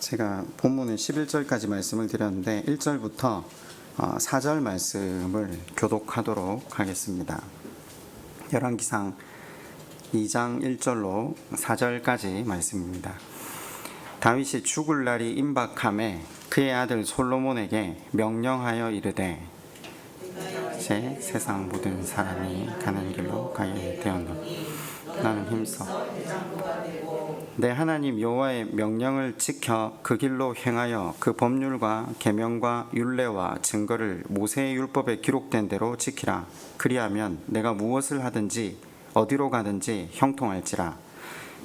제가 본문은 11절까지 말씀을 드렸는데 1절부터 4절 말씀을 교독하도록 하겠습니다. 열왕기상 2장 1절로 4절까지 말씀입니다. 다윗이 죽을 날이 임박함에 그의 아들 솔로몬에게 명령하여 이르되 이제 세상 모든 사람이 가는 길로 가게 되었노니 나는 힘써 내 하나님 여호와의 명령을 지켜 그 길로 행하여 그 법률과 계명과 율례와 증거를 모세의 율법에 기록된 대로 지키라. 그리하면 내가 무엇을 하든지 어디로 가든지 형통할지라.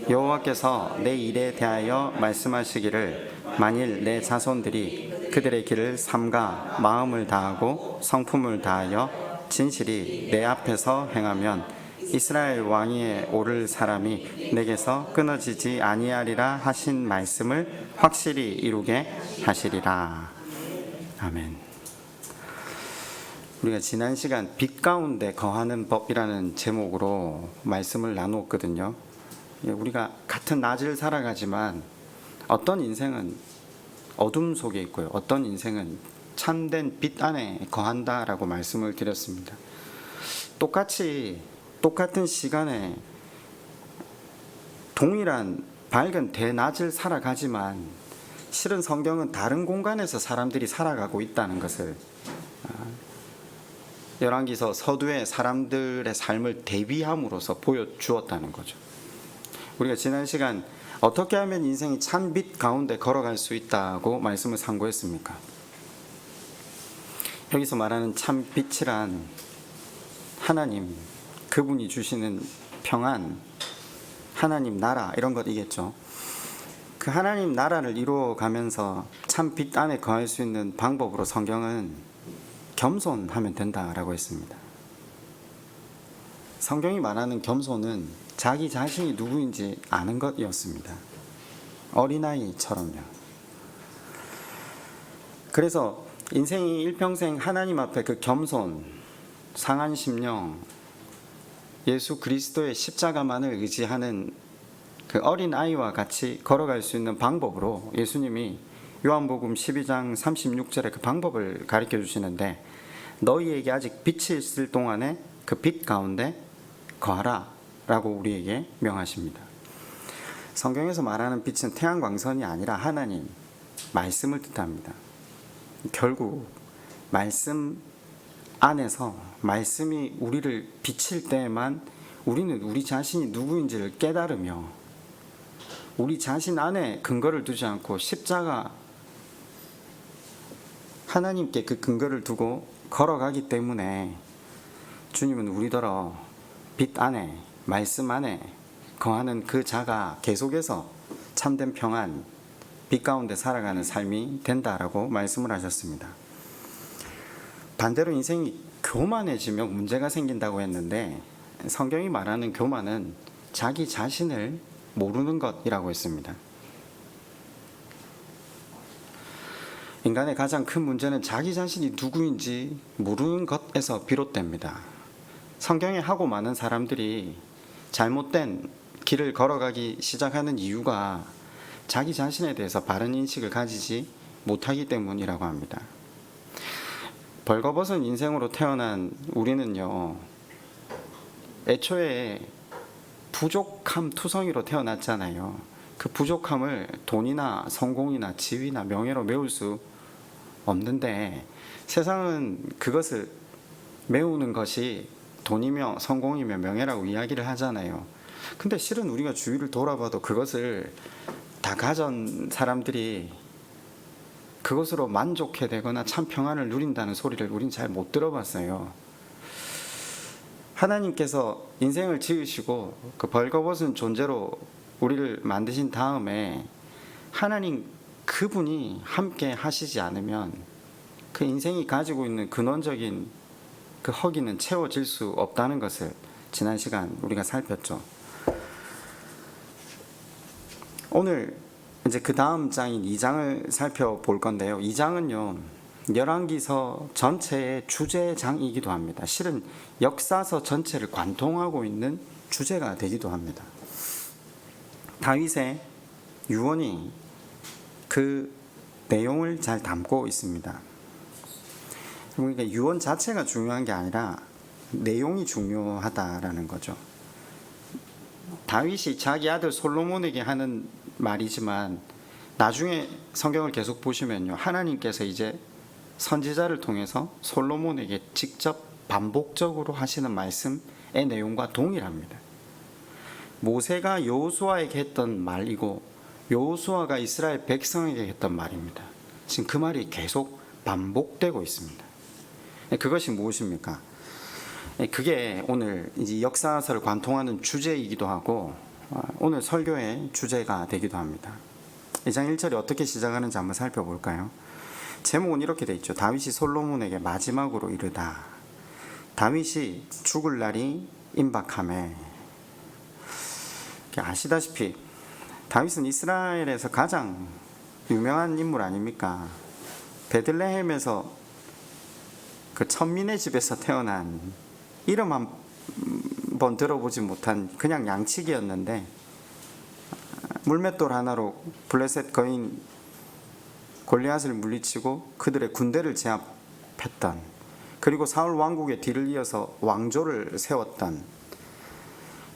여호와께서 내 일에 대하여 말씀하시기를 만일 내 자손들이 그들의 길을 삼가 마음을 다하고 성품을 다하여 진실이 내 앞에서 행하면 이스라엘 왕위에 오를 사람이 내게서 끊어지지 아니하리라 하신 말씀을 확실히 이루게 하시리라. 아멘. 우리가 지난 시간 빛 가운데 거하는 법이라는 제목으로 말씀을 나누었거든요. 우리가 같은 낮을 살아가지만 어떤 인생은 어둠 속에 있고요, 어떤 인생은 참된 빛 안에 거한다라고 말씀을 드렸습니다. 똑같은 시간에 동일한 밝은 대낮을 살아가지만 실은 성경은 다른 공간에서 사람들이 살아가고 있다는 것을 열왕기서 서두에 사람들의 삶을 대비함으로써 보여주었다는 거죠. 우리가 지난 시간 어떻게 하면 인생이 참 빛 가운데 걸어갈 수 있다고 말씀을 상고했습니까? 여기서 말하는 참 빛이란 하나님, 그분이 주시는 평안, 하나님 나라 이런 것이겠죠. 그 하나님 나라를 이루어가면서 참 빛 안에 거할 수 있는 방법으로 성경은 겸손하면 된다라고 했습니다. 성경이 말하는 겸손은 자기 자신이 누구인지 아는 것이었습니다. 어린아이처럼요. 그래서 인생이 일평생 하나님 앞에 그 겸손, 상한 심령, 예수 그리스도의 십자가만을 의지하는 그 어린아이와 같이 걸어갈 수 있는 방법으로 예수님이 요한복음 12장 36절에 그 방법을 가르쳐 주시는데, 너희에게 아직 빛이 있을 동안에 그 빛 가운데 거하라 라고 우리에게 명하십니다. 성경에서 말하는 빛은 태양광선이 아니라 하나님, 말씀을 뜻합니다. 결국 말씀 안에서 말씀이 우리를 비칠 때에만 우리는 우리 자신이 누구인지를 깨달으며 우리 자신 안에 근거를 두지 않고 십자가 하나님께 그 근거를 두고 걸어가기 때문에 주님은 우리더러 빛 안에 말씀 안에 거하는 그 자가 계속해서 참된 평안, 빛 가운데 살아가는 삶이 된다라고 말씀을 하셨습니다. 반대로 인생이 교만해지면 문제가 생긴다고 했는데, 성경이 말하는 교만은 자기 자신을 모르는 것이라고 했습니다. 인간의 가장 큰 문제는 자기 자신이 누구인지 모르는 것에서 비롯됩니다. 성경에 하고 많은 사람들이 잘못된 길을 걸어가기 시작하는 이유가 자기 자신에 대해서 바른 인식을 가지지 못하기 때문이라고 합니다. 벌거벗은 인생으로 태어난 우리는요, 애초에 부족함 투성이로 태어났잖아요. 그 부족함을 돈이나 성공이나 지위나 명예로 메울 수 없는데, 세상은 그것을 메우는 것이 돈이며 성공이며 명예라고 이야기를 하잖아요. 근데 실은 우리가 주위를 돌아봐도 그것을 다 가진 사람들이 그것으로 만족해 되거나 참 평안을 누린다는 소리를 우린 잘 못 들어봤어요. 하나님께서 인생을 지으시고 그 벌거벗은 존재로 우리를 만드신 다음에 하나님 그분이 함께 하시지 않으면 그 인생이 가지고 있는 근원적인 그 허기는 채워질 수 없다는 것을 지난 시간 우리가 살폈죠. 오늘 이제 그 다음 장인 2장을 살펴볼 건데요. 2장은요, 열왕기서 전체의 주제장이기도 합니다. 실은 역사서 전체를 관통하고 있는 주제가 되기도 합니다. 다윗의 유언이 그 내용을 잘 담고 있습니다. 그러니까 유언 자체가 중요한 게 아니라 내용이 중요하다라는 거죠. 다윗이 자기 아들 솔로몬에게 하는 말이지만 나중에 성경을 계속 보시면요, 하나님께서 이제 선지자를 통해서 솔로몬에게 직접 반복적으로 하시는 말씀의 내용과 동일합니다. 모세가 여호수아에게 했던 말이고 여호수아가 이스라엘 백성에게 했던 말입니다. 지금 그 말이 계속 반복되고 있습니다. 그것이 무엇입니까? 그게 오늘 이제 역사서를 관통하는 주제이기도 하고 오늘 설교의 주제가 되기도 합니다. 2장 1절이 어떻게 시작하는지 한번 살펴볼까요? 제목은 이렇게 돼 있죠. 다윗이 솔로몬에게 마지막으로 이르다. 다윗이 죽을 날이 임박하매. 아시다시피 다윗은 이스라엘에서 가장 유명한 인물 아닙니까? 베들레헴에서 그 천민의 집에서 태어난, 이름 한 번 들어보지 못한 그냥 양치기였는데 물맷돌 하나로 블레셋 거인 골리앗을 물리치고 그들의 군대를 제압했던, 그리고 사울 왕국의 뒤를 이어서 왕조를 세웠던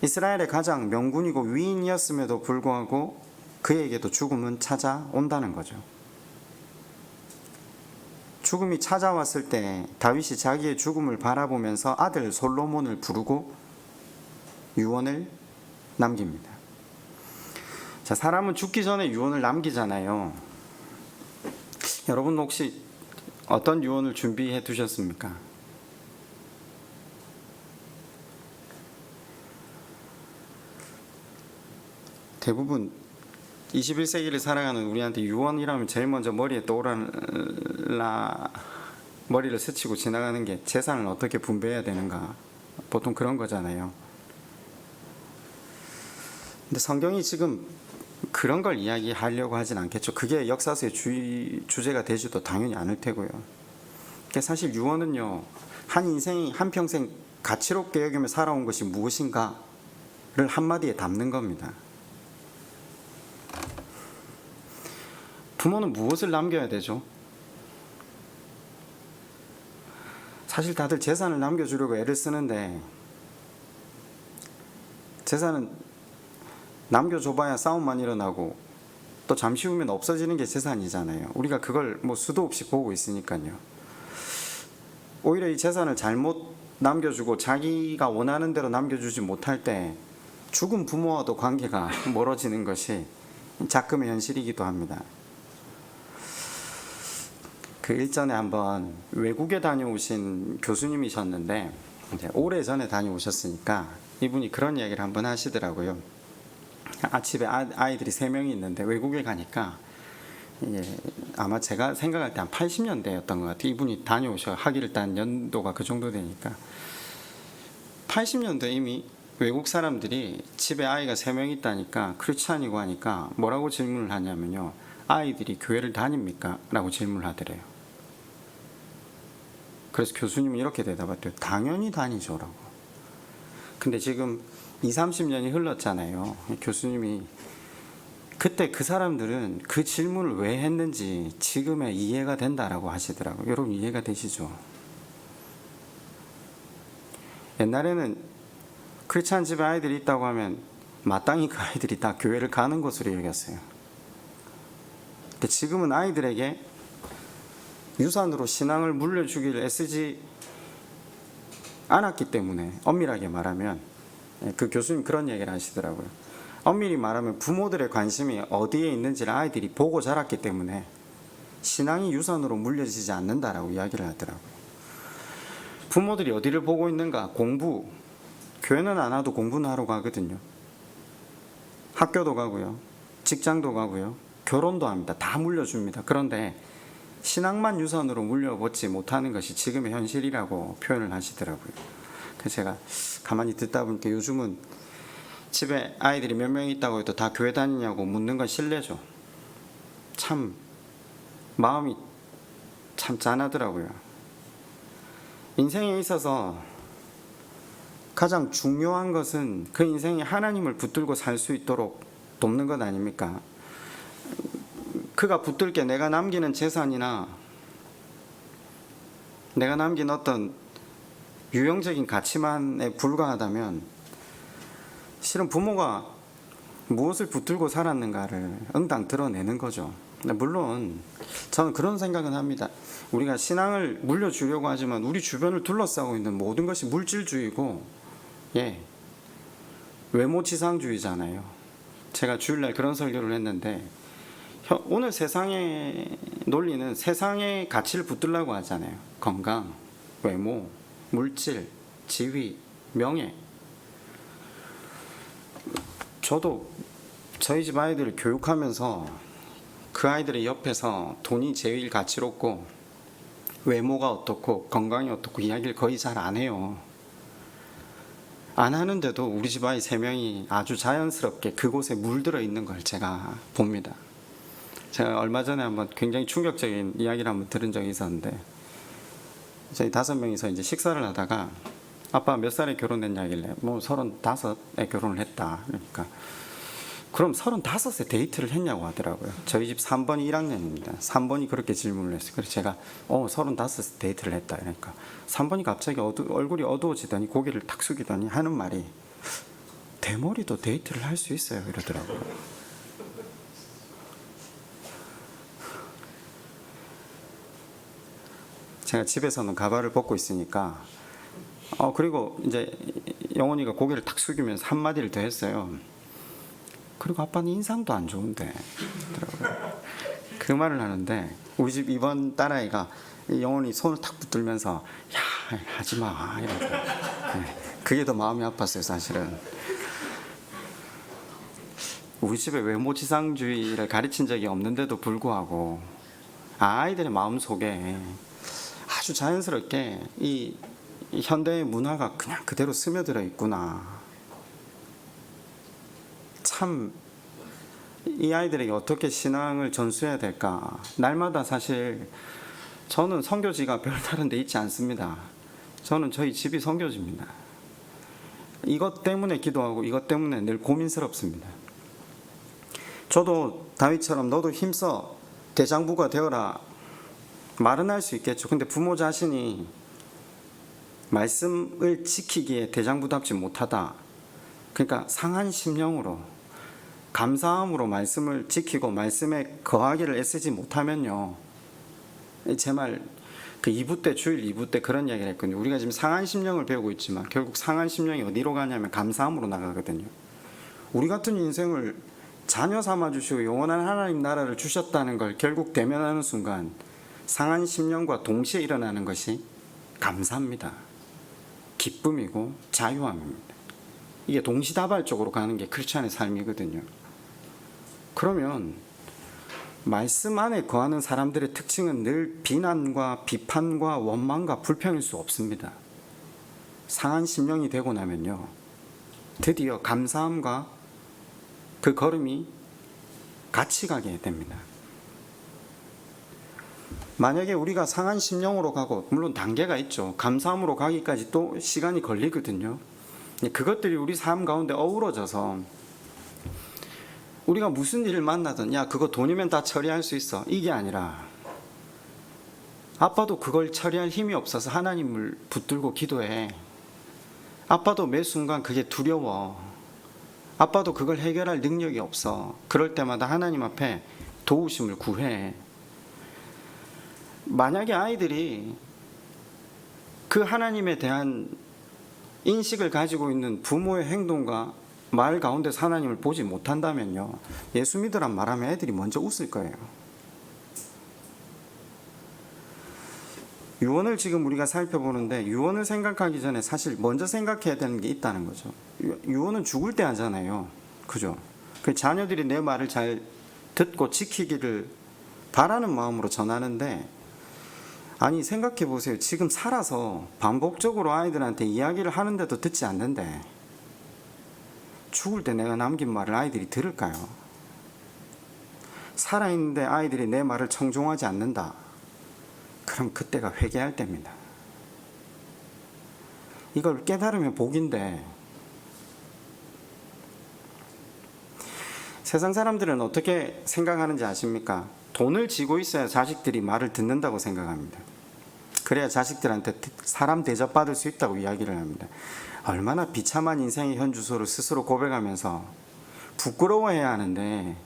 이스라엘의 가장 명군이고 위인이었음에도 불구하고 그에게도 죽음은 찾아온다는 거죠. 죽음이 찾아왔을 때 다윗이 자기의 죽음을 바라보면서 아들 솔로몬을 부르고 유언을 남깁니다. 자, 사람은 죽기 전에 유언을 남기잖아요. 여러분 혹시 어떤 유언을 준비해 두셨습니까? 대부분 21세기를 살아가는 우리한테 유언이라면 제일 먼저 머리에 머리를 스치고 지나가는 게 재산을 어떻게 분배해야 되는가, 보통 그런 거잖아요. 근데 성경이 지금 그런 걸 이야기하려고 하진 않겠죠. 그게 역사서의 주제가 되지도 당연히 않을 테고요. 그러니까 사실 유언은요, 한 인생이 한평생 가치롭게 여기며 살아온 것이 무엇인가를 한마디에 담는 겁니다. 부모는 무엇을 남겨야 되죠? 사실 다들 재산을 남겨주려고 애를 쓰는데 재산은 남겨줘봐야 싸움만 일어나고 또 잠시 후면 없어지는 게 재산이잖아요. 우리가 그걸 수도 없이 보고 있으니까요. 오히려 이 재산을 잘못 남겨주고 자기가 원하는 대로 남겨주지 못할 때 죽은 부모와도 관계가 멀어지는 것이 작금의 현실이기도 합니다. 그 일전에 한번 외국에 다녀오신 교수님이셨는데 이제 오래전에 다녀오셨으니까 이분이 그런 이야기를 한번 하시더라고요. 집에 아이들이 3명이 있는데 외국에 가니까 아마 제가 생각할 때 한 80년대였던 것 같아요. 이분이 다녀오셔 학위를 딴 연도가 그 정도 되니까 80년대 이미 외국 사람들이 집에 아이가 3명 있다니까 크리스찬이고 하니까 뭐라고 질문을 하냐면요, 아이들이 교회를 다닙니까? 라고 질문을 하더래요. 그래서 교수님은 이렇게 대답했대요. 당연히 다니죠 라고. 근데 지금 20-30년이 흘렀잖아요. 교수님이 그때 그 사람들은 그 질문을 왜 했는지 지금에 이해가 된다라고 하시더라고요. 여러분 이해가 되시죠? 옛날에는 크리스찬 집에 아이들이 있다고 하면 마땅히 그 아이들이 다 교회를 가는 것으로 여겼어요. 근데 지금은 아이들에게 유산으로 신앙을 물려주기를 애쓰지 않았기 때문에, 엄밀하게 말하면 그 교수님 그런 얘기를 하시더라고요. 엄밀히 말하면 부모들의 관심이 어디에 있는지를 아이들이 보고 자랐기 때문에 신앙이 유산으로 물려지지 않는다라고 이야기를 하더라고요. 부모들이 어디를 보고 있는가? 공부. 교회는 안 와도 공부는 하러 가거든요. 학교도 가고요, 직장도 가고요, 결혼도 합니다. 다 물려줍니다. 그런데 신앙만 유산으로 물려받지 못하는 것이 지금의 현실이라고 표현을 하시더라고요. 그래서 제가 가만히 듣다 보니까 요즘은 집에 아이들이 몇 명 있다고 해도 다 교회 다니냐고 묻는 건 실례죠. 참 마음이 참 짠하더라고요. 인생에 있어서 가장 중요한 것은 그 인생이 하나님을 붙들고 살 수 있도록 돕는 것 아닙니까? 그가 붙들 게 내가 남기는 재산이나 내가 남긴 어떤 유형적인 가치만에 불과하다면 실은 부모가 무엇을 붙들고 살았는가를 응당 드러내는 거죠. 물론 저는 그런 생각은 합니다. 우리가 신앙을 물려주려고 하지만 우리 주변을 둘러싸고 있는 모든 것이 물질주의고 외모지상주의잖아요. 제가 주일날 그런 설교를 했는데 오늘 세상의 논리는 세상의 가치를 붙들려고 하잖아요. 건강, 외모, 물질, 지위, 명예. 저도 저희 집 아이들을 교육하면서 그 아이들의 옆에서 돈이 제일 가치롭고 외모가 어떻고 건강이 어떻고 이야기를 거의 잘 안 해요. 안 하는데도 우리 집 아이 3명이 아주 자연스럽게 그곳에 물들어 있는 걸 제가 봅니다. 제가 얼마 전에 한번 굉장히 충격적인 이야기를 한번 들은 적이 있었는데 저희 5명이서 이제 식사를 하다가 아빠 몇 살에 결혼했냐길래 뭐 35에 결혼을 했다. 그러니까 그럼 35에 데이트를 했냐고 하더라고요. 저희 집 3번이 1학년입니다. 3번이 그렇게 질문을 했어요. 그래서 제가 35에 데이트를 했다. 그러니까 3번이 갑자기 얼굴이 어두워지더니 고개를 탁 숙이더니 하는 말이 대머리도 데이트를 할 수 있어요. 이러더라고요. 제가 집에서는 가발을 벗고 있으니까 그리고 이제 영원이가 고개를 탁 숙이면서 한마디를 더 했어요. 그리고 아빠는 인상도 안 좋은데 그 말을 하는데 우리 집 이번 딸아이가 영원히 손을 탁 붙들면서 야 하지마 이러고 그게 더 마음이 아팠어요. 사실은 우리 집에 외모지상주의를 가르친 적이 없는데도 불구하고 아이들의 마음속에 아주 자연스럽게 이 현대의 문화가 그냥 그대로 스며들어 있구나. 참 이 아이들에게 어떻게 신앙을 전수해야 될까. 날마다 사실 저는 선교지가 별다른 데 있지 않습니다. 저는 저희 집이 선교지입니다. 이것 때문에 기도하고 이것 때문에 늘 고민스럽습니다. 저도 다윗처럼 너도 힘써 대장부가 되어라 말은 할 수 있겠죠. 근데 부모 자신이 말씀을 지키기에 대장부답지 못하다. 그러니까 상한 심령으로 감사함으로 말씀을 지키고 말씀에 거하기를 애쓰지 못하면요. 제 말 그 2부 때 주일 2부 때 그런 이야기를 했거든요. 우리가 지금 상한 심령을 배우고 있지만 결국 상한 심령이 어디로 가냐면 감사함으로 나가거든요. 우리 같은 인생을 자녀 삼아 주시고 영원한 하나님 나라를 주셨다는 걸 결국 대면하는 순간 상한 심령과 동시에 일어나는 것이 감사입니다. 기쁨이고 자유함입니다. 이게 동시다발적으로 가는 게 크리스찬의 삶이거든요. 그러면 말씀 안에 거하는 사람들의 특징은 늘 비난과 비판과 원망과 불평일 수 없습니다. 상한 심령이 되고 나면요, 드디어 감사함과 그 걸음이 같이 가게 됩니다. 만약에 우리가 상한 심령으로 가고, 물론 단계가 있죠. 감사함으로 가기까지 또 시간이 걸리거든요. 그것들이 우리 삶 가운데 어우러져서 우리가 무슨 일을 만나든 야 그거 돈이면 다 처리할 수 있어 이게 아니라, 아빠도 그걸 처리할 힘이 없어서 하나님을 붙들고 기도해. 아빠도 매 순간 그게 두려워. 아빠도 그걸 해결할 능력이 없어. 그럴 때마다 하나님 앞에 도우심을 구해. 만약에 아이들이 그 하나님에 대한 인식을 가지고 있는 부모의 행동과 말 가운데서 하나님을 보지 못한다면요, 예수 믿으란 말하면 애들이 먼저 웃을 거예요. 유언을 지금 우리가 살펴보는데, 유언을 생각하기 전에 사실 먼저 생각해야 되는 게 있다는 거죠. 유언은 죽을 때 하잖아요. 그죠? 그 자녀들이 내 말을 잘 듣고 지키기를 바라는 마음으로 전하는데, 아니 생각해 보세요. 지금 살아서 반복적으로 아이들한테 이야기를 하는데도 듣지 않는데 죽을 때 내가 남긴 말을 아이들이 들을까요? 살아있는데 아이들이 내 말을 청종하지 않는다. 그럼 그때가 회개할 때입니다. 이걸 깨달으면 복인데, 세상 사람들은 어떻게 생각하는지 아십니까? 돈을 쥐고 있어야 자식들이 말을 듣는다고 생각합니다. 그래야 자식들한테 사람 대접받을 수 있다고 이야기를 합니다. 얼마나 비참한 인생의 현주소를 스스로 고백하면서 부끄러워해야 하는데,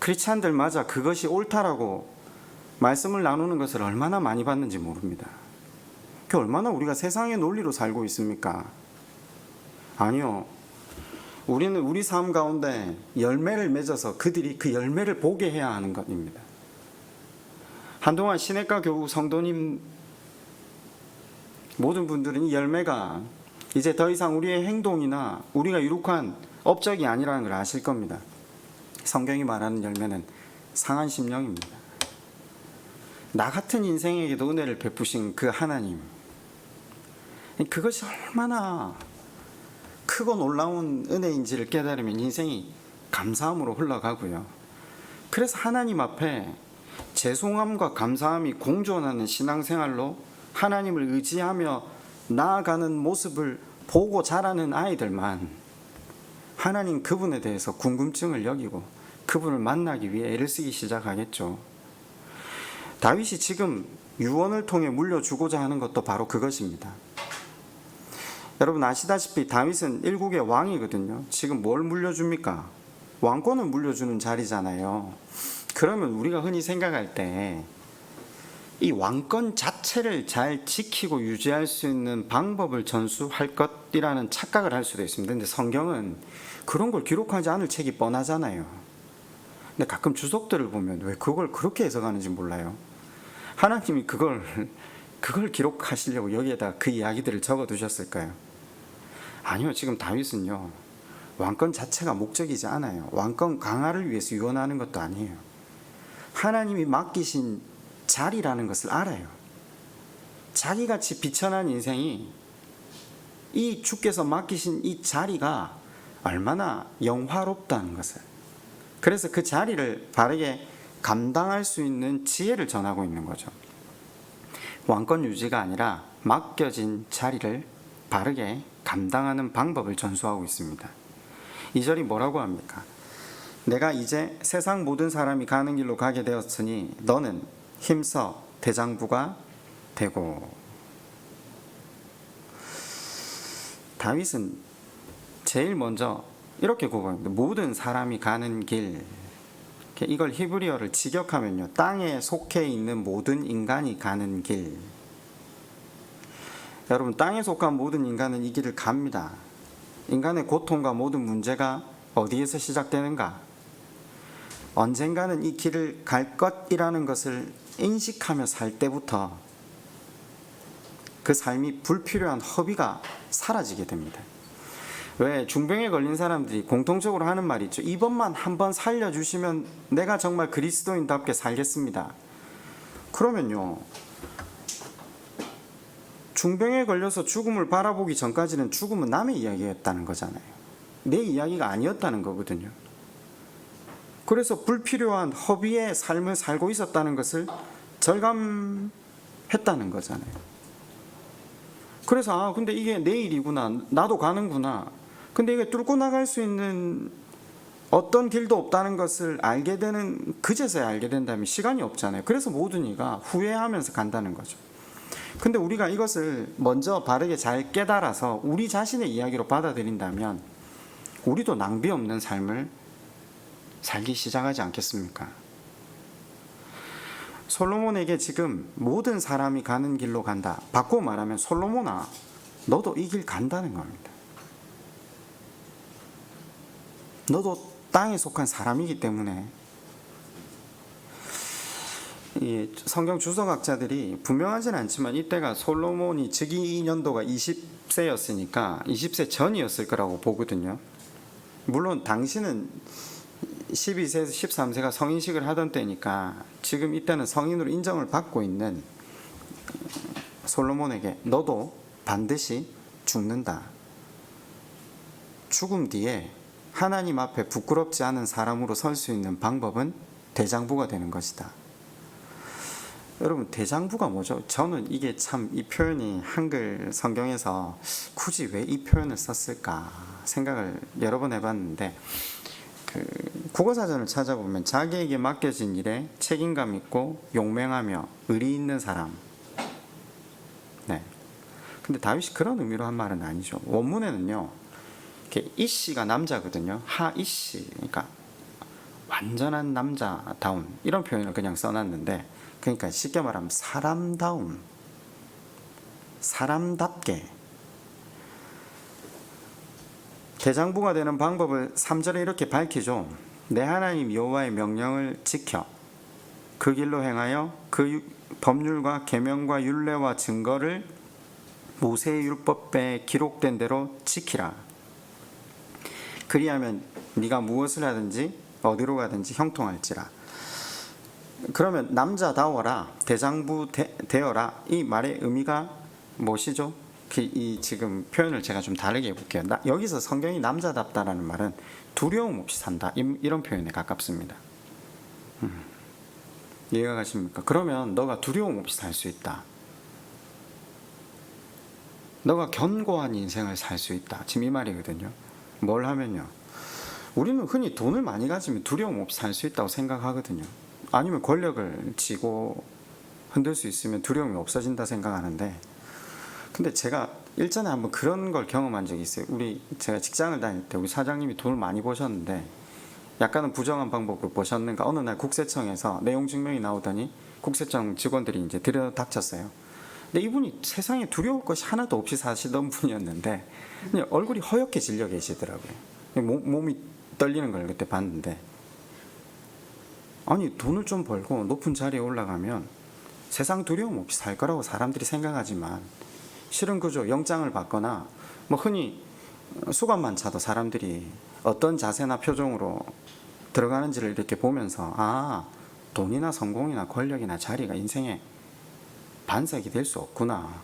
크리스찬들마저 그것이 옳다라고 말씀을 나누는 것을 얼마나 많이 봤는지 모릅니다. 그 얼마나 우리가 세상의 논리로 살고 있습니까? 아니요. 우리는 우리 삶 가운데 열매를 맺어서 그들이 그 열매를 보게 해야 하는 것입니다. 한동안 시내가 교우 성도님 모든 분들은 이 열매가 이제 더 이상 우리의 행동이나 우리가 이룩한 업적이 아니라는 걸 아실 겁니다. 성경이 말하는 열매는 상한 심령입니다. 나 같은 인생에게도 은혜를 베푸신 그 하나님, 그것이 얼마나 크고 놀라운 은혜인지를 깨달으면 인생이 감사함으로 흘러가고요. 그래서 하나님 앞에 죄송함과 감사함이 공존하는 신앙생활로 하나님을 의지하며 나아가는 모습을 보고 자라는 아이들만 하나님 그분에 대해서 궁금증을 여기고 그분을 만나기 위해 애를 쓰기 시작하겠죠. 다윗이 지금 유언을 통해 물려주고자 하는 것도 바로 그것입니다. 여러분 아시다시피 다윗은 일국의 왕이거든요. 지금 뭘 물려줍니까? 왕권을 물려주는 자리잖아요. 그러면 우리가 흔히 생각할 때 이 왕권 자체를 잘 지키고 유지할 수 있는 방법을 전수할 것이라는 착각을 할 수도 있습니다. 근데 성경은 그런 걸 기록하지 않을 책이 뻔하잖아요. 근데 가끔 주석들을 보면 왜 그걸 그렇게 해석하는지 몰라요. 하나님이 그걸 기록하시려고 여기에다 그 이야기들을 적어두셨을까요? 아니요. 지금 다윗은요, 왕권 자체가 목적이지 않아요. 왕권 강화를 위해서 유언하는 것도 아니에요. 하나님이 맡기신 자리라는 것을 알아요. 자기같이 비천한 인생이 이 주께서 맡기신 이 자리가 얼마나 영화롭다는 것을, 그래서 그 자리를 바르게 감당할 수 있는 지혜를 전하고 있는 거죠. 왕권 유지가 아니라 맡겨진 자리를 바르게 감당하는 방법을 전수하고 있습니다. 2절이 뭐라고 합니까? 내가 이제 세상 모든 사람이 가는 길로 가게 되었으니 너는 힘써 대장부가 되고. 다윗은 제일 먼저 이렇게 고백합니다. 모든 사람이 가는 길. 이걸 히브리어를 직역하면요, 땅에 속해 있는 모든 인간이 가는 길. 여러분, 땅에 속한 모든 인간은 이 길을 갑니다. 인간의 고통과 모든 문제가 어디에서 시작되는가? 언젠가는 이 길을 갈 것이라는 것을 인식하며 살 때부터 그 삶이 불필요한 허비가 사라지게 됩니다. 왜 중병에 걸린 사람들이 공통적으로 하는 말이 있죠. 이번만 한번 살려주시면 내가 정말 그리스도인답게 살겠습니다. 그러면요, 중병에 걸려서 죽음을 바라보기 전까지는 죽음은 남의 이야기였다는 거잖아요. 내 이야기가 아니었다는 거거든요. 그래서 불필요한 허비의 삶을 살고 있었다는 것을 절감했다는 거잖아요. 그래서 근데 이게 내 일이구나, 나도 가는구나, 근데 이게 뚫고 나갈 수 있는 어떤 길도 없다는 것을 알게 되는, 그제서야 알게 된다면 시간이 없잖아요. 그래서 모든 이가 후회하면서 간다는 거죠. 근데 우리가 이것을 먼저 바르게 잘 깨달아서 우리 자신의 이야기로 받아들인다면 우리도 낭비 없는 삶을 살기 시작하지 않겠습니까? 솔로몬에게 지금 모든 사람이 가는 길로 간다. 바꾸어 말하면 솔로몬아, 너도 이 길 간다는 겁니다. 너도 땅에 속한 사람이기 때문에. 이 성경 주석학자들이 분명하지는 않지만 이때가 솔로몬이 즉위 연도가 20세였으니까 20세 전이었을 거라고 보거든요. 물론 당시는 12세에서 13세가 성인식을 하던 때니까 지금 이때는 성인으로 인정을 받고 있는 솔로몬에게 너도 반드시 죽는다. 죽음 뒤에 하나님 앞에 부끄럽지 않은 사람으로 설 수 있는 방법은 대장부가 되는 것이다. 여러분, 대장부가 뭐죠? 저는 이게 참, 이 표현이 한글 성경에서 굳이 왜 이 표현을 썼을까 생각을 여러 번 해봤는데, 국어사전을 찾아보면 자기에게 맡겨진 일에 책임감 있고 용맹하며 의리 있는 사람. 네. 근데 다윗이 그런 의미로 한 말은 아니죠. 원문에는요, 이씨가 남자거든요. 하이씨. 그러니까 완전한 남자다운 이런 표현을 그냥 써놨는데, 그러니까 쉽게 말하면 사람다움, 사람답게. 대장부가 되는 방법을 3절에 이렇게 밝히죠. 내 하나님 여호와의 명령을 지켜 그 길로 행하여 그 법률과 계명과 율례와 증거를 모세의 율법에 기록된 대로 지키라. 그리하면 네가 무엇을 하든지 어디로 가든지 형통할지라. 그러면 남자다워라, 대장부 되어라, 이 말의 의미가 무엇이죠? 이 지금 표현을 제가 좀 다르게 해볼게요. 여기서 성경이 남자답다라는 말은 두려움 없이 산다, 이런 표현에 가깝습니다. 이해가 가십니까? 그러면 너가 두려움 없이 살 수 있다. 너가 견고한 인생을 살 수 있다. 지금 이 말이거든요. 뭘 하면요, 우리는 흔히 돈을 많이 가지면 두려움 없이 살 수 있다고 생각하거든요. 아니면 권력을 쥐고 흔들 수 있으면 두려움이 없어진다 생각하는데, 근데 제가 일전에 한번 그런 걸 경험한 적이 있어요. 제가 직장을 다닐 때 우리 사장님이 돈을 많이 버셨는데 약간은 부정한 방법으로 버셨는가, 어느 날 국세청에서 내용 증명이 나오더니 국세청 직원들이 이제 들여닥쳤어요. 근데 이분이 세상에 두려울 것이 하나도 없이 사시던 분이었는데 그냥 얼굴이 허옇게 질려 계시더라고요. 몸이 떨리는 걸 그때 봤는데, 아니 돈을 좀 벌고 높은 자리에 올라가면 세상 두려움 없이 살 거라고 사람들이 생각하지만, 실은 그저 영장을 받거나 뭐 흔히 수갑만 차도 사람들이 어떤 자세나 표정으로 들어가는지를 이렇게 보면서, 아, 돈이나 성공이나 권력이나 자리가 인생의 반석이 될 수 없구나,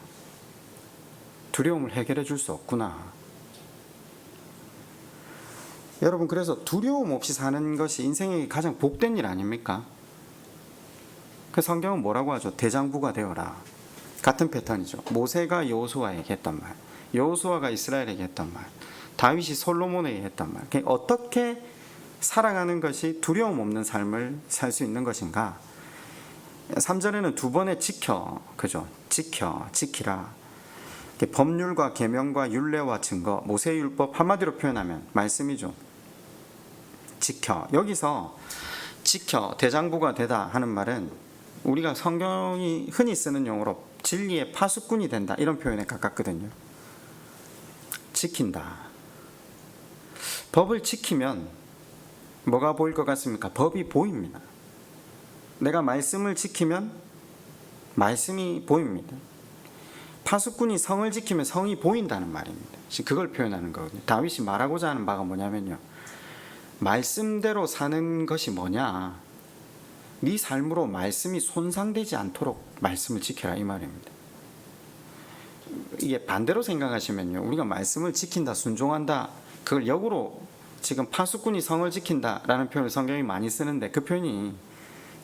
두려움을 해결해 줄 수 없구나. 여러분, 그래서 두려움 없이 사는 것이 인생의 가장 복된 일 아닙니까? 그 성경은 뭐라고 하죠? 대장부가 되어라. 같은 패턴이죠. 모세가 여호수아에게 했던 말, 여호수아가 이스라엘에게 했던 말, 다윗이 솔로몬에게 했던 말. 어떻게 살아가는 것이 두려움 없는 삶을 살 수 있는 것인가? 3절에는 두 번의 지켜, 그죠? 지키라. 법률과 계명과 율례와 증거, 모세의 율법, 한마디로 표현하면 말씀이죠. 지켜. 여기서 지켜, 대장부가 되다 하는 말은 우리가 성경이 흔히 쓰는 용어로 진리의 파수꾼이 된다, 이런 표현에 가깝거든요. 지킨다. 법을 지키면 뭐가 보일 것 같습니까? 법이 보입니다. 내가 말씀을 지키면 말씀이 보입니다. 파수꾼이 성을 지키면 성이 보인다는 말입니다. 그걸 표현하는 거거든요. 다윗이 말하고자 하는 바가 뭐냐면요, 말씀대로 사는 것이 뭐냐, 네 삶으로 말씀이 손상되지 않도록 말씀을 지켜라, 이 말입니다. 이게 반대로 생각하시면요, 우리가 말씀을 지킨다, 순종한다, 그걸 역으로 지금 파수꾼이 성을 지킨다라는 표현을 성경이 많이 쓰는데, 그 표현이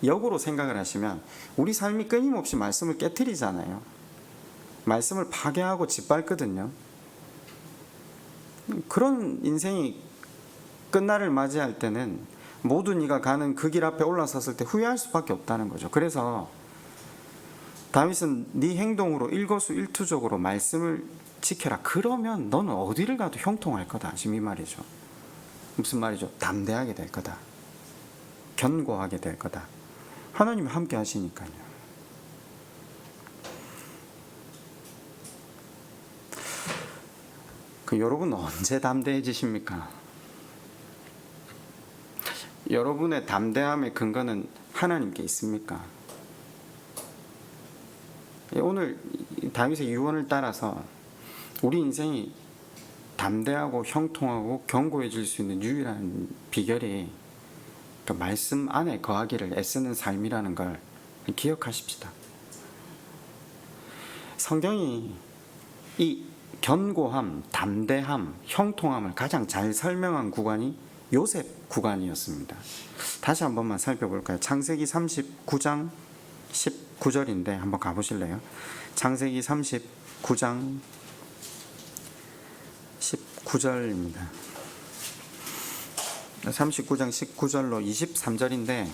역으로 생각을 하시면 우리 삶이 끊임없이 말씀을 깨트리잖아요. 말씀을 파괴하고 짓밟거든요. 그런 인생이 끝날을 맞이할 때는 모든 이가 가는 그 길 앞에 올라섰을 때 후회할 수밖에 없다는 거죠. 그래서 다윗은 네 행동으로 일거수일투족으로 말씀을 지켜라. 그러면 너는 어디를 가도 형통할 거다. 지금 이 말이죠. 무슨 말이죠? 담대하게 될 거다. 견고하게 될 거다. 하나님이 함께 하시니까요. 여러분은 언제 담대해지십니까? 여러분의 담대함의 근거는 하나님께 있습니까? 오늘 다윗의 유언을 따라서 우리 인생이 담대하고 형통하고 견고해질 수 있는 유일한 비결이 그 말씀 안에 거하기를 애쓰는 삶이라는 걸 기억하십시다. 성경이 이 견고함, 담대함, 형통함을 가장 잘 설명한 구간이 요셉 구간이었습니다. 다시 한 번만 살펴볼까요? 창세기 39장 19절인데 한번 가보실래요? 창세기 39장 19절입니다. 39장 19절로 23절인데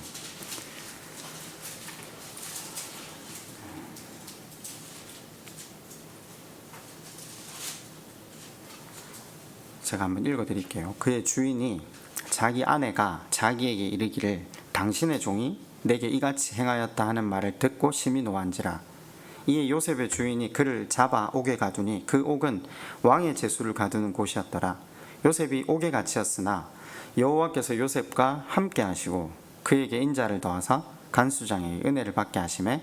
제가 한번 읽어드릴게요. 그의 주인이 자기 아내가 자기에게 이르기를 당신의 종이 내게 이같이 행하였다 하는 말을 듣고 심히 노한지라. 이에 요셉의 주인이 그를 잡아 옥에 가두니 그 옥은 왕의 제수를 가두는 곳이었더라. 요셉이 옥에 갇히었으나 여호와께서 요셉과 함께 하시고 그에게 인자를 더하사 간수장에게 은혜를 받게 하시매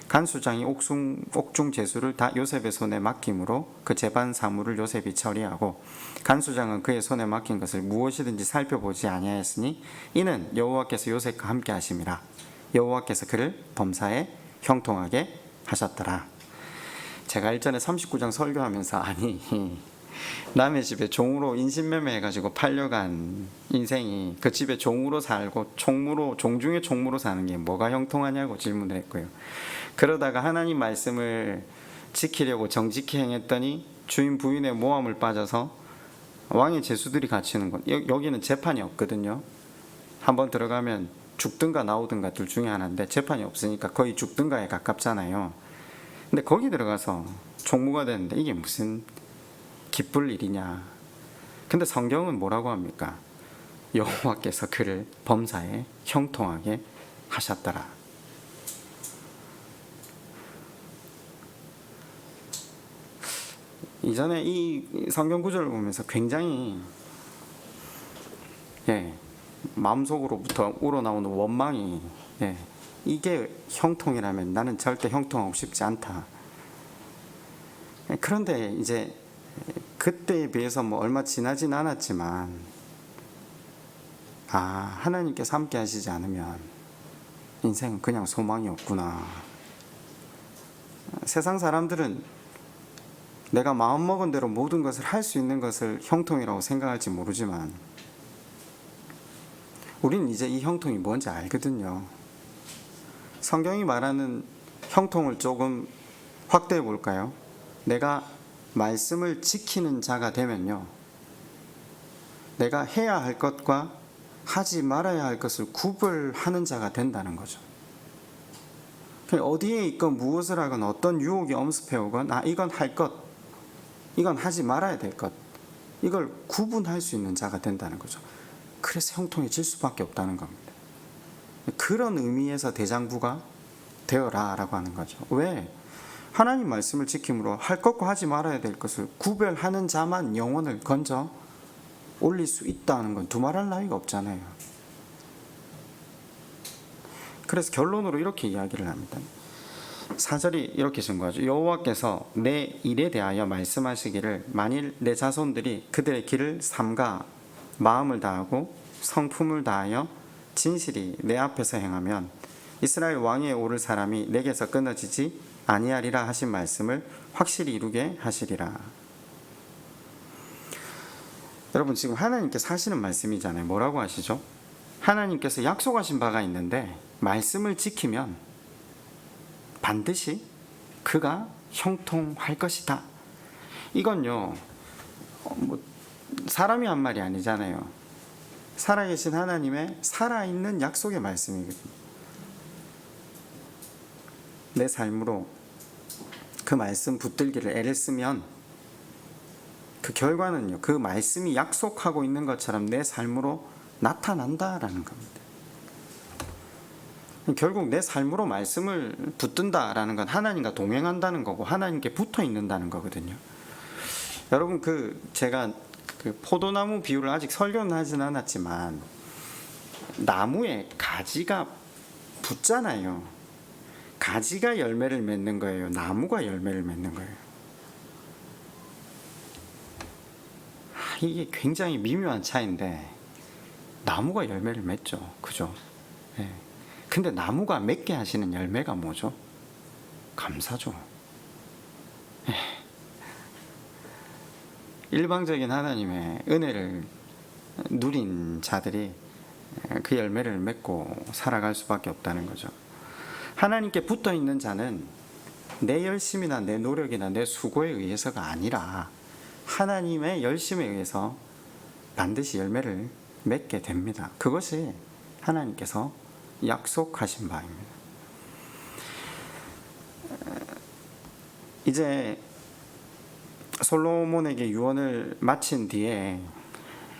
간수장이 옥중 제수를 다 요셉의 손에 맡김으로 그 재반 사물을 요셉이 처리하고 간수장은 그의 손에 맡긴 것을 무엇이든지 살펴보지 아니하였으니 이는 여호와께서 요셉과 함께 하심이라. 여호와께서 그를 범사에 형통하게 하셨더라. 제가 일전에 39장 설교하면서 남의 집에 종으로 인신매매 해가지고 팔려간 인생이 그 집에 종으로 살고 종 중에 총무로 사는 게 뭐가 형통하냐고 질문을 했고요. 그러다가 하나님 말씀을 지키려고 정직히 행했더니 주인 부인의 모함을 빠져서 왕의 제수들이 갇히는 것. 여기는 재판이 없거든요. 한번 들어가면 죽든가 나오든가 둘 중에 하나인데 재판이 없으니까 거의 죽든가에 가깝잖아요. 근데 거기 들어가서 총무가 되는데 이게 무슨 기쁠 일이냐. 근데 성경은 뭐라고 합니까? 여호와께서 그를 범사에 형통하게 하셨더라. 이전에 이 성경 구절을 보면서 굉장히 마음속으로부터 우러나오는 원망이 이게 형통이라면 나는 절대 형통하고 싶지 않다. 그런데 이제 그때에 비해서 얼마 지나진 않았지만 하나님께서 함께 하시지 않으면 인생은 그냥 소망이 없구나. 세상 사람들은 내가 마음먹은 대로 모든 것을 할 수 있는 것을 형통이라고 생각할지 모르지만 우리는 이제 이 형통이 뭔지 알거든요. 성경이 말하는 형통을 조금 확대해 볼까요? 내가 말씀을 지키는 자가 되면요, 내가 해야 할 것과 하지 말아야 할 것을 구별하는 자가 된다는 거죠. 어디에 있건 무엇을 하건 어떤 유혹이 엄습해 오건 이건 할 것, 이건 하지 말아야 될 것, 이걸 구분할 수 있는 자가 된다는 거죠. 그래서 형통해질 수밖에 없다는 겁니다. 그런 의미에서 대장부가 되어라 라고 하는 거죠. 왜? 하나님 말씀을 지킴으로 할 것과 하지 말아야 될 것을 구별하는 자만 영혼을 건져 올릴 수 있다는 건 두말할 나위가 없잖아요. 그래서 결론으로 이렇게 이야기를 합니다. 4절이 이렇게 증거하죠. 여호와께서 내 일에 대하여 말씀하시기를 만일 내 자손들이 그들의 길을 삼가 마음을 다하고 성품을 다하여 진실이 내 앞에서 행하면 이스라엘 왕위에 오를 사람이 내게서 끊어지지 아니하리라 하신 말씀을 확실히 이루게 하시리라. 여러분, 지금 하나님께서 하시는 말씀이잖아요. 뭐라고 하시죠? 하나님께서 약속하신 바가 있는데 말씀을 지키면 반드시 그가 형통할 것이다. 이건요, 사람이 한 말이 아니잖아요. 살아계신 하나님의 살아있는 약속의 말씀이거든요. 내 삶으로 그 말씀 붙들기를 애를 쓰면 그 결과는요, 그 말씀이 약속하고 있는 것처럼 내 삶으로 나타난다라는 겁니다. 결국 내 삶으로 말씀을 붙든다라는 건 하나님과 동행한다는 거고 하나님께 붙어 있는다는 거거든요. 여러분, 제가 포도나무 비유를 아직 설교는 하진 않았지만 나무에 가지가 붙잖아요. 가지가 열매를 맺는 거예요? 나무가 열매를 맺는 거예요? 이게 굉장히 미묘한 차이인데 나무가 열매를 맺죠. 그죠? 네. 근데 나무가 맺게 하시는 열매가 뭐죠? 감사죠. 네. 일방적인 하나님의 은혜를 누린 자들이 그 열매를 맺고 살아갈 수밖에 없다는 거죠. 하나님께 붙어 있는 자는 내 열심이나 내 노력이나 내 수고에 의해서가 아니라 하나님의 열심에 의해서 반드시 열매를 맺게 됩니다. 그것이 하나님께서 약속하신 바입니다. 이제 솔로몬에게 유언을 마친 뒤에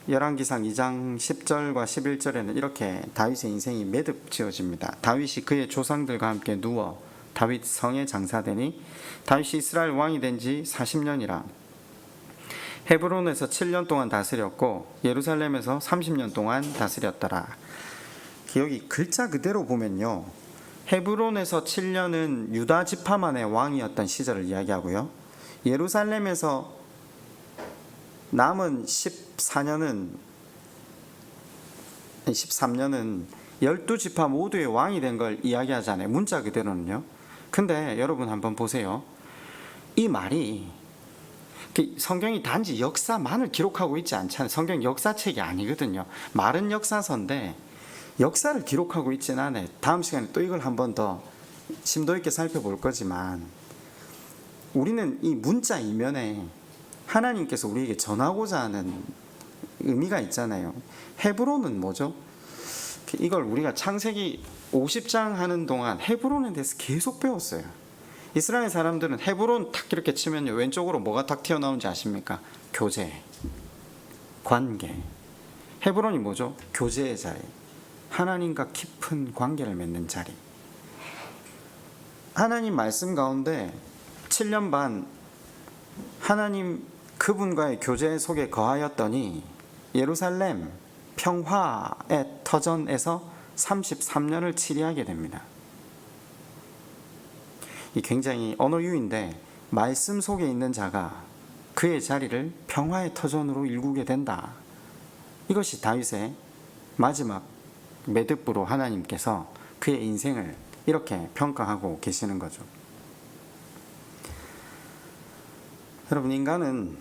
열왕기상 2장 10절과 11절에는 이렇게 다윗의 인생이 매듭 지어집니다. 다윗이 그의 조상들과 함께 누워 다윗 성에 장사되니 다윗이 이스라엘 왕이 된 지 40년이라. 헤브론에서 7년 동안 다스렸고 예루살렘에서 30년 동안 다스렸더라. 여기 글자 그대로 보면요, 헤브론에서 7년은 유다 지파만의 왕이었던 시절을 이야기하고요, 예루살렘에서 남은 13년은 12지파 모두의 왕이 된 걸 이야기하잖아요, 문자 그대로는요. 근데 여러분 한번 보세요. 이 말이 성경이 단지 역사만을 기록하고 있지 않잖아요. 성경 역사책이 아니거든요. 말은 역사서인데 역사를 기록하고 있지는 않아요. 다음 시간에 또 이걸 한 번 더 심도 있게 살펴볼 거지만, 우리는 이 문자 이면에 하나님께서 우리에게 전하고자 하는 의미가 있잖아요. 헤브론은 뭐죠? 이걸 우리가 창세기 50장 하는 동안 헤브론에 대해서 계속 배웠어요. 이스라엘 사람들은 헤브론 탁 이렇게 치면요, 왼쪽으로 뭐가 탁 튀어나오는지 아십니까? 교제, 관계. 헤브론이 뭐죠? 교제의 자리, 하나님과 깊은 관계를 맺는 자리. 하나님 말씀 가운데 7년 반 하나님 그분과의 교제 속에 거하였더니 예루살렘 평화의 터전에서 33년을 치리하게 됩니다. 이 굉장히 언어유인데, 말씀 속에 있는 자가 그의 자리를 평화의 터전으로 일구게 된다. 이것이 다윗의 마지막 매듭으로 하나님께서 그의 인생을 이렇게 평가하고 계시는 거죠. 여러분, 인간은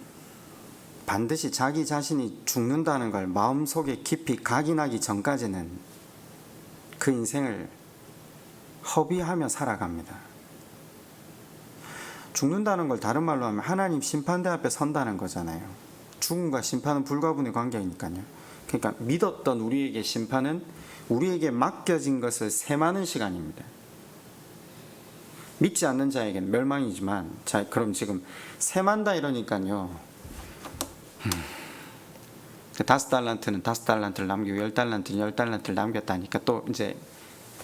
반드시 자기 자신이 죽는다는 걸 마음속에 깊이 각인하기 전까지는 그 인생을 허비하며 살아갑니다. 죽는다는 걸 다른 말로 하면 하나님 심판대 앞에 선다는 거잖아요. 죽음과 심판은 불가분의 관계이니까요. 그러니까 믿었던 우리에게 심판은 우리에게 맡겨진 것을 세마는 시간입니다. 믿지 않는 자에게는 멸망이지만, 자, 그럼 지금 세만다 이러니까요, 5달란트는 5달란트를 남기고 10달란트는 10달란트를 남겼다니까 또 이제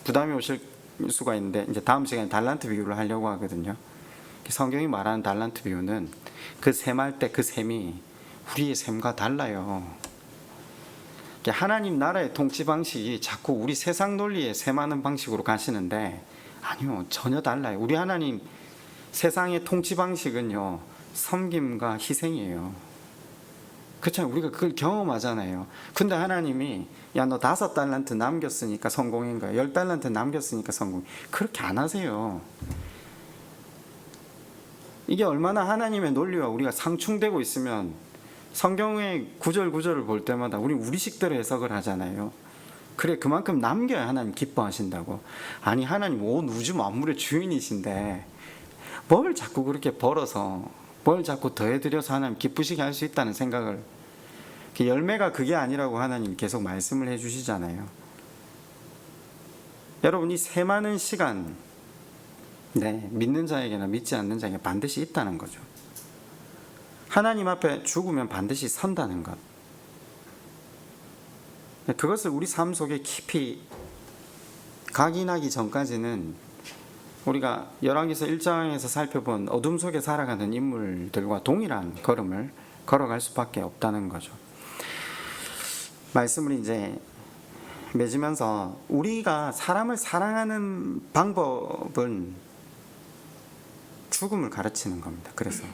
부담이 오실 수가 있는데, 이제 다음 시간에 달란트 비유를 하려고 하거든요. 성경이 말하는 달란트 비유는 그 셈할 때 그 셈이 우리의 셈과 달라요. 하나님 나라의 통치 방식이 자꾸 우리 세상 논리에 셈하는 방식으로 가시는데, 아니요, 전혀 달라요. 우리 하나님 세상의 통치 방식은요, 섬김과 희생이에요. 그렇잖아요. 우리가 그걸 경험하잖아요. 근데 하나님이 야, 너 5달란트 남겼으니까 성공인 거야, 10달란트 남겼으니까 성공, 그렇게 안 하세요. 이게 얼마나 하나님의 논리와 우리가 상충되고 있으면 성경의 구절구절을 볼 때마다 우리 식대로 해석을 하잖아요. 그래, 그만큼 남겨야 하나님 기뻐하신다고. 아니, 하나님 온 우주 만물의 주인이신데 뭘 자꾸 그렇게 벌어서, 뭘 자꾸 더해드려서 하나님 기쁘시게 할 수 있다는 생각을, 열매가 그게 아니라고 하나님 계속 말씀을 해주시잖아요. 여러분, 이 세많은 시간, 믿는 자에게나 믿지 않는 자에게 반드시 있다는 거죠. 하나님 앞에 죽으면 반드시 선다는 것, 그것을 우리 삶 속에 깊이 각인하기 전까지는 우리가 열왕기서 1장에서 살펴본 어둠 속에 살아가는 인물들과 동일한 걸음을 걸어갈 수밖에 없다는 거죠. 말씀을 이제 맺으면서, 우리가 사람을 사랑하는 방법은 죽음을 가르치는 겁니다. 그래서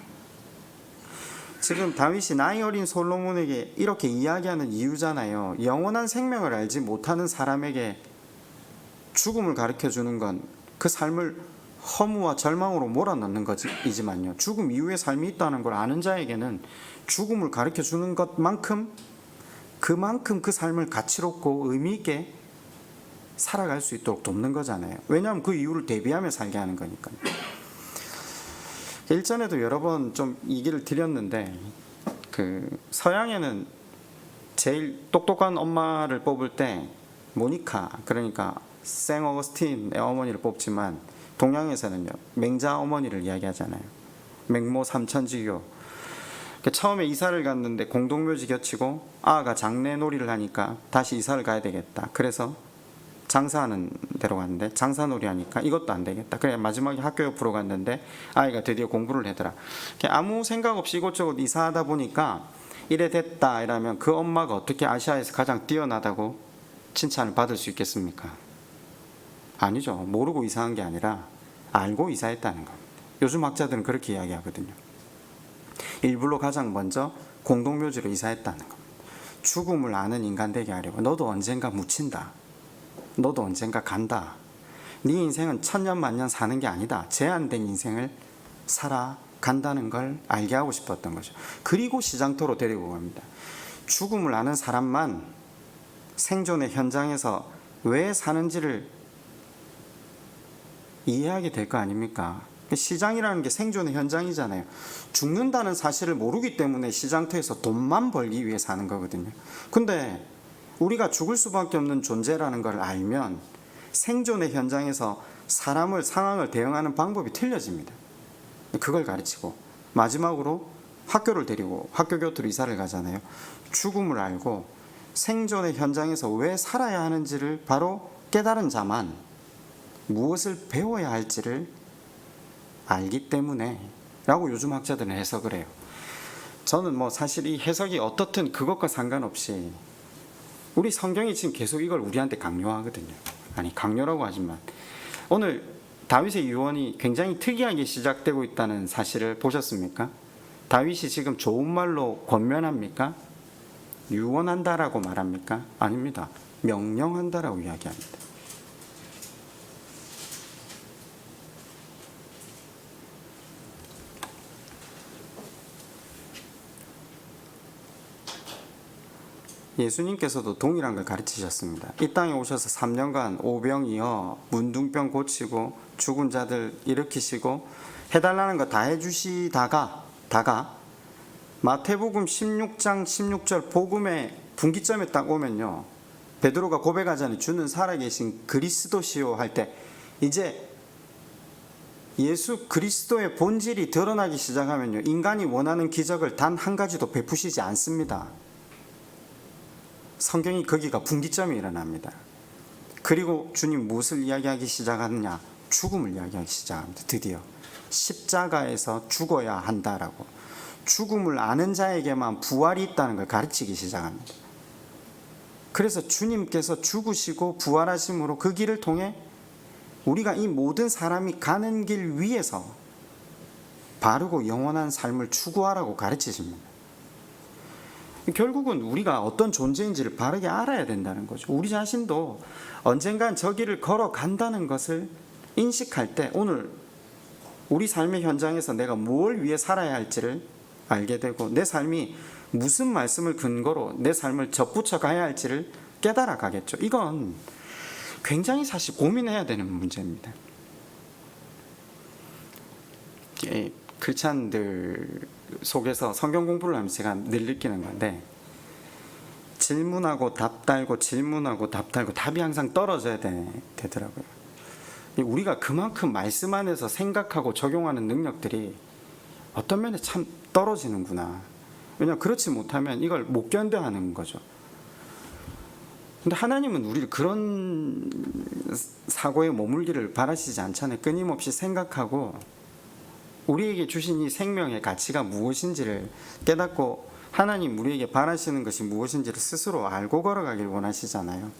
지금 다윗이 나이 어린 솔로몬에게 이렇게 이야기하는 이유잖아요. 영원한 생명을 알지 못하는 사람에게 죽음을 가르쳐 주는 건 그 삶을 허무와 절망으로 몰아넣는 것이지만요, 죽음 이후의 삶이 있다는 걸 아는 자에게는 죽음을 가르쳐 주는 것만큼 그만큼 그 삶을 가치롭고 의미 있게 살아갈 수 있도록 돕는 거잖아요. 왜냐하면 그 이유를 대비하며 살게 하는 거니까요. 일전에도 여러 번 좀 얘기를 드렸는데, 그 서양에는 제일 똑똑한 엄마를 뽑을 때 모니카, 그러니까 생 어거스틴의 어머니를 뽑지만 동양에서는요 맹자 어머니를 이야기하잖아요. 맹모 삼천지교. 처음에 이사를 갔는데 공동묘지 겹치고 아가 장례놀이를 하니까 다시 이사를 가야 되겠다. 그래서 장사하는 데로 갔는데 장사놀이 하니까 이것도 안 되겠다. 그래 마지막에 학교 옆으로 갔는데 아이가 드디어 공부를 하더라. 아무 생각 없이 이곳저곳 이사하다 보니까 이래 됐다 이러면 그 엄마가 어떻게 아시아에서 가장 뛰어나다고 칭찬을 받을 수 있겠습니까? 아니죠. 모르고 이사한 게 아니라 알고 이사했다는 겁니다. 요즘 학자들은 그렇게 이야기하거든요. 일부러 가장 먼저 공동묘지로 이사했다는 겁니다. 죽음을 아는 인간 되게 하려고. 너도 언젠가 묻힌다. 너도 언젠가 간다. 네 인생은 천년 만년 사는 게 아니다. 제한된 인생을 살아간다는 걸 알게 하고 싶었던 거죠. 그리고 시장터로 데리고 갑니다. 죽음을 아는 사람만 생존의 현장에서 왜 사는지를 이해하게 될 거 아닙니까? 시장이라는 게 생존의 현장이잖아요. 죽는다는 사실을 모르기 때문에 시장터에서 돈만 벌기 위해 사는 거거든요. 근데 우리가 죽을 수밖에 없는 존재라는 걸 알면 생존의 현장에서 사람을, 상황을 대응하는 방법이 틀려집니다. 그걸 가르치고 마지막으로 학교를 데리고 학교 곁으로 이사를 가잖아요. 죽음을 알고 생존의 현장에서 왜 살아야 하는지를 바로 깨달은 자만 무엇을 배워야 할지를 알기 때문에 라고 요즘 학자들은 해석을 해요. 저는 사실 이 해석이 어떻든 그것과 상관없이 우리 성경이 지금 계속 이걸 우리한테 강요하거든요. 아니 강요라고 하지만 오늘 다윗의 유언이 굉장히 특이하게 시작되고 있다는 사실을 보셨습니까? 다윗이 지금 좋은 말로 권면합니까? 유언한다라고 말합니까? 아닙니다. 명령한다라고 이야기합니다. 예수님께서도 동일한 걸 가르치셨습니다. 이 땅에 오셔서 3년간 오병이어 문둥병 고치고 죽은 자들 일으키시고 해달라는 거 다 해주시다가 마태복음 16장 16절 복음의 분기점에 딱 오면요, 베드로가 고백하자니 주는 살아계신 그리스도시요 할 때 이제 예수 그리스도의 본질이 드러나기 시작하면요, 인간이 원하는 기적을 단 한 가지도 베푸시지 않습니다. 성경이 거기가 분기점이 일어납니다. 그리고 주님 무엇을 이야기하기 시작하느냐? 죽음을 이야기하기 시작합니다. 드디어 십자가에서 죽어야 한다라고, 죽음을 아는 자에게만 부활이 있다는 걸 가르치기 시작합니다. 그래서 주님께서 죽으시고 부활하심으로 그 길을 통해 우리가 이 모든 사람이 가는 길 위에서 바르고 영원한 삶을 추구하라고 가르치십니다. 결국은 우리가 어떤 존재인지를 바르게 알아야 된다는 거죠. 우리 자신도 언젠간 저 길을 걸어간다는 것을 인식할 때 오늘 우리 삶의 현장에서 내가 뭘 위해 살아야 할지를 알게 되고 내 삶이 무슨 말씀을 근거로 내 삶을 접붙여 가야 할지를 깨달아 가겠죠. 이건 굉장히 사실 고민해야 되는 문제입니다. 크리스찬들 속에서 성경 공부를 하면서 제가 늘 느끼는 건데, 질문하고 답 달고 질문하고 답 달고 답이 항상 떨어져야 되더라고요. 우리가 그만큼 말씀 안에서 생각하고 적용하는 능력들이 어떤 면에 참 떨어지는구나. 왜냐하면 그렇지 못하면 이걸 못 견뎌하는 거죠. 근데 하나님은 우리를 그런 사고에 머물기를 바라시지 않잖아요. 끊임없이 생각하고 우리에게 주신 이 생명의 가치가 무엇인지를 깨닫고 하나님 우리에게 바라시는 것이 무엇인지를 스스로 알고 걸어가길 원하시잖아요.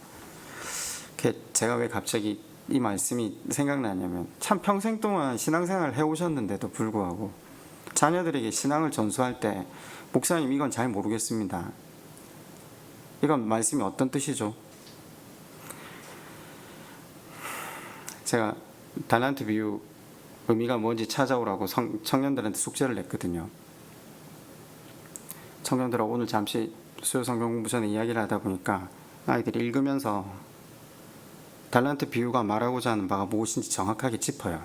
제가 왜 갑자기 이 말씀이 생각나냐면, 참 평생 동안 신앙생활을 해오셨는데도 불구하고 자녀들에게 신앙을 전수할 때 목사님 이건 잘 모르겠습니다. 이건 말씀이 어떤 뜻이죠? 제가 달란트 비유 의미가 뭔지 찾아오라고 청년들한테 숙제를 냈거든요. 청년들하고 오늘 잠시 수요 성경 공부 전에 이야기를 하다 보니까 아이들이 읽으면서 달란트 비유가 말하고자 하는 바가 무엇인지 정확하게 짚어요.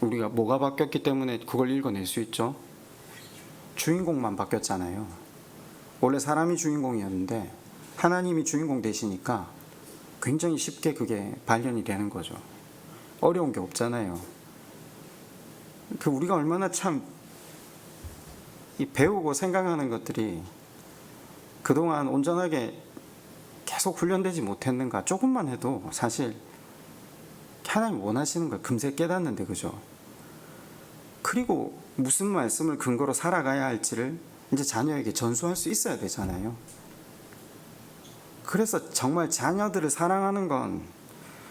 우리가 뭐가 바뀌었기 때문에 그걸 읽어낼 수 있죠? 주인공만 바뀌었잖아요. 원래 사람이 주인공이었는데 하나님이 주인공 되시니까 굉장히 쉽게 그게 발견이 되는 거죠. 어려운 게 없잖아요. 우리가 얼마나 참 이 배우고 생각하는 것들이 그동안 온전하게 계속 훈련되지 못했는가, 조금만 해도 사실 하나님 원하시는 걸 금세 깨닫는데, 그죠? 그리고 무슨 말씀을 근거로 살아가야 할지를 이제 자녀에게 전수할 수 있어야 되잖아요. 그래서 정말 자녀들을 사랑하는 건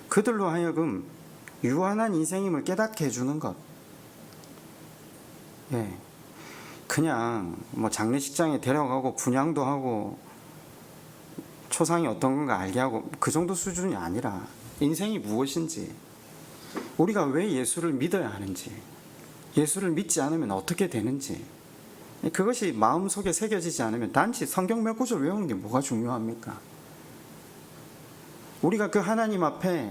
그들로 하여금 유한한 인생임을 깨닫게 해주는 것. 예. 그냥 뭐 장례식장에 데려가고 분향도 하고 초상이 어떤 건가 알게 하고 그 정도 수준이 아니라 인생이 무엇인지, 우리가 왜 예수를 믿어야 하는지, 예수를 믿지 않으면 어떻게 되는지, 그것이 마음속에 새겨지지 않으면 단지 성경 몇 구절 외우는 게 뭐가 중요합니까? 우리가 그 하나님 앞에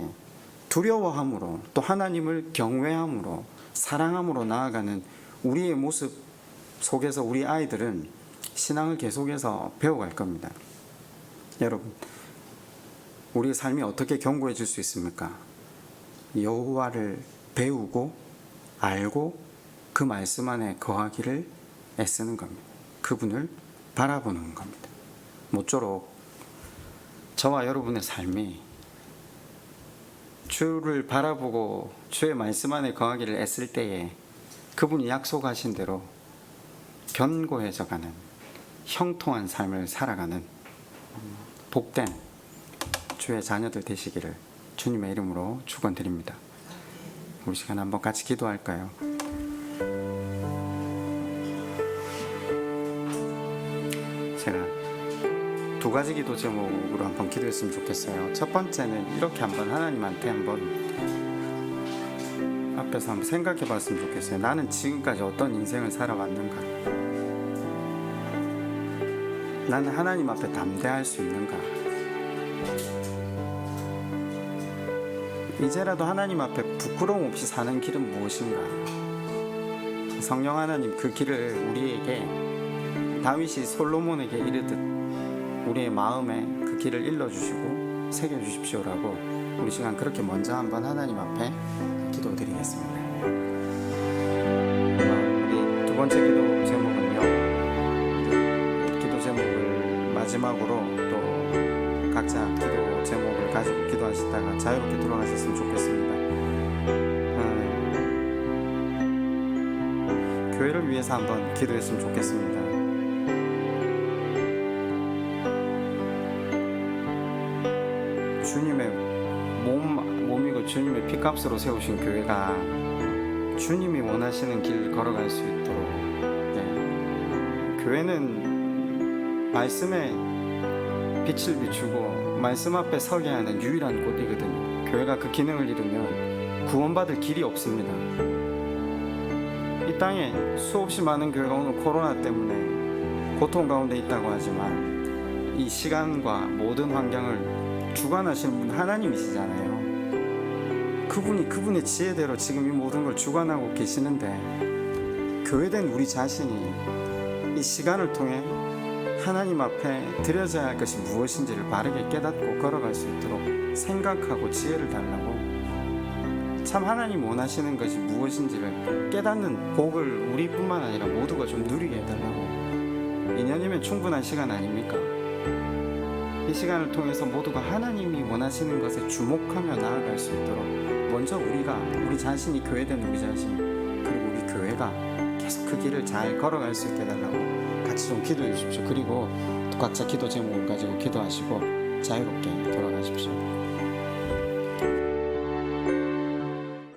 두려워함으로, 또 하나님을 경외함으로, 사랑함으로 나아가는 우리의 모습 속에서 우리 아이들은 신앙을 계속해서 배워갈 겁니다. 여러분, 우리의 삶이 어떻게 견고해질 수 있습니까? 여호와를 배우고 알고 그 말씀 안에 거하기를 애쓰는 겁니다. 그분을 바라보는 겁니다. 모쪼록 저와 여러분의 삶이 주를 바라보고 주의 말씀 안에 거하기를 애쓸 때에 그분이 약속하신 대로 견고해져가는 형통한 삶을 살아가는 복된 주의 자녀들 되시기를 주님의 이름으로 축원드립니다. 우리 시간 한번 같이 기도할까요? 제가 두 가지 기도 제목으로 한번 기도했으면 좋겠어요. 첫 번째는 이렇게 한번 하나님한테 한번 앞에서 한번 생각해 봤으면 좋겠어요. 나는 지금까지 어떤 인생을 살아왔는가? 나는 하나님 앞에 담대할 수 있는가? 이제라도 하나님 앞에 부끄러움 없이 사는 길은 무엇인가? 성령 하나님, 그 길을 우리에게 다윗이 솔로몬에게 이르듯 우리의 마음에 그 길을 일러주시고 새겨주십시오라고 우리 시간 그렇게 먼저 한번 하나님 앞에 기도드리겠습니다. 우리 두 번째 기도 제목은요, 기도 제목을 마지막으로 또 각자 기도 제목을 가지고 기도하시다가 자유롭게 돌아가셨으면 좋겠습니다. 교회를 위해서 한번 기도했으면 좋겠습니다. 주님의 몸이고 주님의 피값으로 세우신 교회가 주님이 원하시는 길 걸어갈 수 있도록, 교회는 말씀에 빛을 비추고 말씀 앞에 서게 하는 유일한 곳이거든요. 교회가 그 기능을 잃으면 구원받을 길이 없습니다. 이 땅에 수없이 많은 교회가 오늘 코로나 때문에 고통 가운데 있다고 하지만 이 시간과 모든 환경을 주관하시는 분 하나님이시잖아요. 그분이 그분의 지혜대로 지금 이 모든 걸 주관하고 계시는데, 교회된 우리 자신이 이 시간을 통해 하나님 앞에 드려져야 할 것이 무엇인지를 바르게 깨닫고 걸어갈 수 있도록 생각하고 지혜를 달라고, 참 하나님 원하시는 것이 무엇인지를 깨닫는 복을 우리뿐만 아니라 모두가 좀 누리게 해달라고. 2년이면 충분한 시간 아닙니까? 이 시간을 통해서 모두가 하나님이 원하시는 것에 주목하며 나아갈 수 있도록 먼저 우리 자신이, 교회된 우리 자신, 그리고 우리 교회가 계속 그 길을 잘 걸어갈 수 있게 해달라고 같이 좀 기도해 주십시오. 그리고 또 각자 기도 제목을 가지고 기도하시고 자유롭게 돌아가십시오.